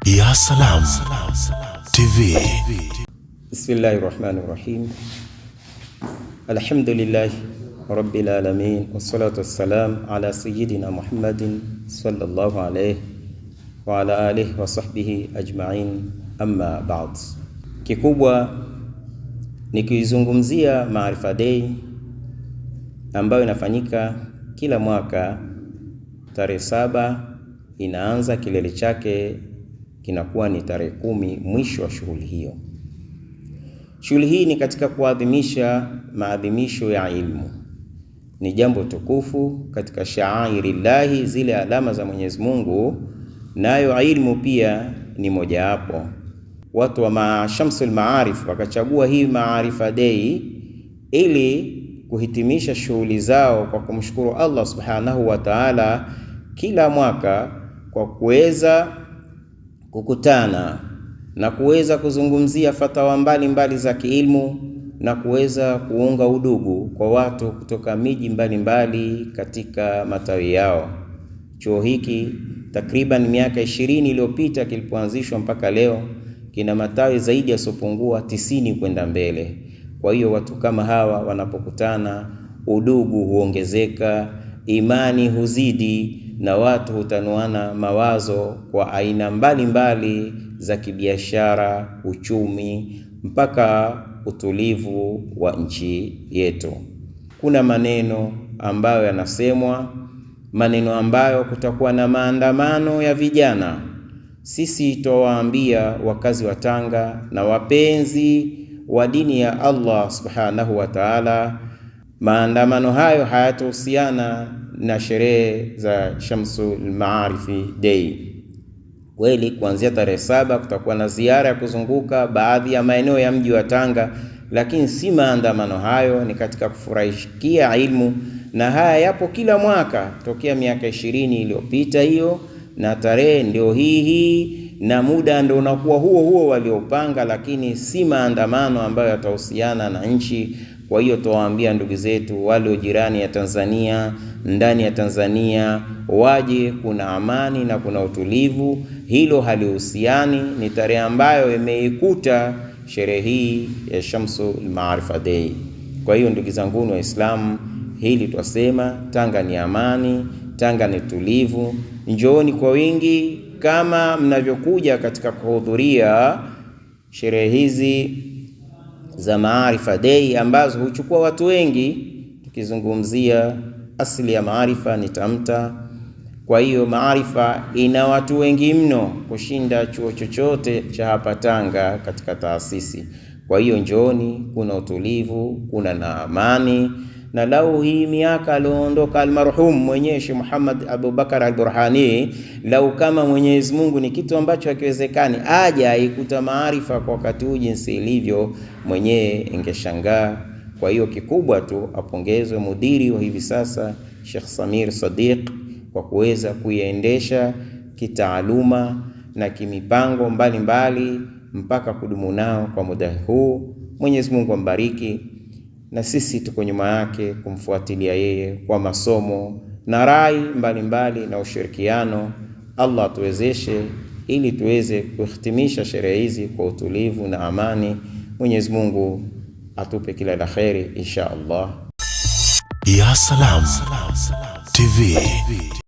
Ya Salam TV. Bismillahirrahmanirrahim. Alhamdulillah Rabbil alamin, wassalatu wassalam ala sayyidina Muhammadin sallallahu alayhi wa ala alihi wa sahbihi ajma'in, amma ba'd. Kikubwa ni kuizungumzia Maarifa Day ambayo inafanyika kila mwaka tarehe 7, inaanza kilele chake kinakuwa ni tarehe 10 mwisho wa shughuli hiyo. Shughuli hii ni katika kuadhimisha maadhimisho ya ilmu. Ni jambo tukufu katika shaa'irillahi, zile alama za Mwenyezi Mungu, nayo ilmu pia ni mojawapo. Watu wa Shamsul Maarif wakachagua hii Maarifa Day ili kuhitimisha shughuli zao kwa kumshukuru Allah Subhanahu wa Ta'ala kila mwaka kwa kuweza kukutana na kuweza kuzungumzia fatawa mbalimbali za kiilmu na kuweza kuunga udugu kwa watu kutoka miji mbalimbali katika matawi yao. Chuo hiki takriban miaka 20 iliyopita kilipoanzishwa mpaka leo kina matawi zaidi yasopungua 90 kwenda mbele. Kwa hiyo watu kama hawa wanapokutana, udugu huongezeka, imani huzidi, na watu hutanuana mawazo kwa aina mbalimbali za kibiashara, uchumi, mpaka utulivu wa nchi yetu. Kuna maneno ambayo yanasemwa, maneno ambayo kutakuwa na maandamano ya vijana. Sisi tuwaambia wakazi wa Tanga na wapenzi wa dini ya Allah Subhanahu wa Ta'ala, maandamano hayo hayatohusiana na sherehe za Shamsul Maarif Day. Kweli kuanzia tarehe 7 kutakuwa na ziara ya kuzunguka baadhi ya maeneo ya mji wa Tanga, lakini si maandamano hayo, ni katika kufurahishikia ilmu, na haya yapo kila mwaka tokea miaka 20 iliyopita hiyo, na tarehe ndio hii na muda ndio unakuwa huo waliopanga, lakini si maandamano ambayo yatahusiana na nchi. Kwa hiyo tuwaambia ndugu zetu wale jirani ya Tanzania, ndani ya Tanzania, waje, kuna amani na kuna utulivu. Hilo halihusiani, ni tarehe ambayo imeikuta sherehe hii ya Shamsul Maarifa Day. Kwa hiyo ndugu zangu Waislamu, hili twasema Tanga ni amani, Tanga ni tulivu. Njooni kwa wingi kama mnavyokuja katika kuhudhuria sherehe hizi za Maarifa Day ambazo huchukua watu wengi. Tukizungumzia asili ya maarifa ni tamta. Kwa hiyo maarifa ina watu wengi mno kushinda chuo chochote cha hapa Tanga katika taasisi. Kwa hiyo njooni, kuna utulivu, kuna na amani. Na lau hii miaka aliondoka almarhum mwenyewe Sheikh Muhammad Abubakar al-Burhani, lau kama Mwenyezi Mungu ni kitu ambacho hakiwezekani aje ikuta maarifa kwa wakati huu jinsi ilivyo, mwenyewe ingeshangaa. Kwa hiyo kikubwa tu apongezwe mudiri wa hivi sasa Sheikh Samir Sadiq kwa kuweza kuiendesha kitaaluma na kimipango mbalimbali mpaka kudumu nao kwa muda huu. Mwenyezi Mungu ambariki, na sisi tuko nyuma yake kumfuatilia yeye kwa masomo na rai mbalimbali na ushirikiano. Allah atuwezeshe ili tuweze kuhitimisha sherehe hizi kwa utulivu na amani. Mwenyezi Mungu atupe kila la kheri insha Allah. Ya Salam TV.